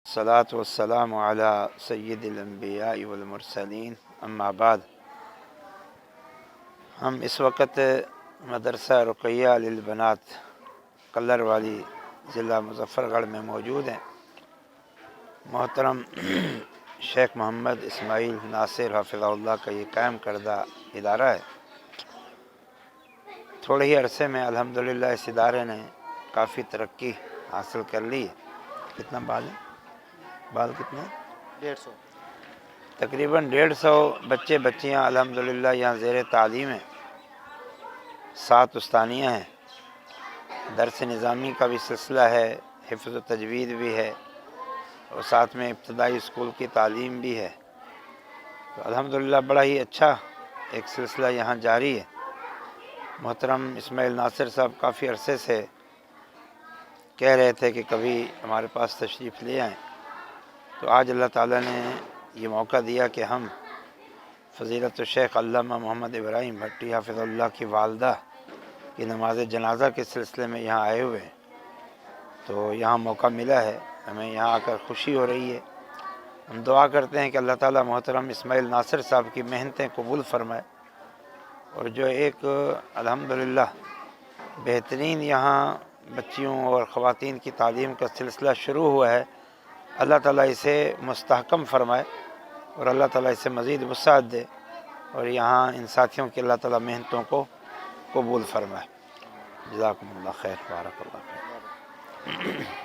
الصلاۃ والسلام علی سید الانبیاء والمرسلین اما بعد۔ ہم اس وقت مدرسہ رقیہ للبنات کلر والی ضلع مظفر گڑھ میں موجود ہیں۔ محترم شیخ محمد اسماعیل ناصر حفظہ اللہ کا یہ قائم کردہ ادارہ ہے۔ تھوڑے ہی عرصے میں الحمدللہ اس ادارے نے کافی ترقی حاصل کر لی ہے۔ کتنا بال کتنے؟ 150۔ تقریباً 150 بچے بچیاں الحمدللہ یہاں زیر تعلیم ہیں۔ 7 استانیہ ہیں، درس نظامی کا بھی سلسلہ ہے، حفظ و تجوید بھی ہے، اور ساتھ میں ابتدائی اسکول کی تعلیم بھی ہے۔ تو الحمدللہ بڑا ہی اچھا ایک سلسلہ یہاں جاری ہے۔ محترم اسماعیل ناصر صاحب کافی عرصے سے کہہ رہے تھے کہ کبھی ہمارے پاس تشریف لے آئیں، تو آج اللہ تعالیٰ نے یہ موقع دیا کہ ہم فضیلت الشیخ علامہ محمد ابراہیم بھٹی حافظ اللہ کی والدہ کی نماز جنازہ کے سلسلے میں یہاں آئے ہوئے ہیں۔ تو یہاں موقع ملا ہے، ہمیں یہاں آ کر خوشی ہو رہی ہے۔ ہم دعا کرتے ہیں کہ اللہ تعالیٰ محترم اسماعیل ناصر صاحب کی محنتیں قبول فرمائے، اور جو ایک الحمدللہ بہترین یہاں بچیوں اور خواتین کی تعلیم کا سلسلہ شروع ہوا ہے، اللہ تعالیٰ اسے مستحکم فرمائے، اور اللہ تعالیٰ اسے مزید وسعت دے، اور یہاں ان ساتھیوں کی اللہ تعالیٰ محنتوں کو قبول فرمائے۔ جزاکم اللہ خیر، بارک اللہ فیک۔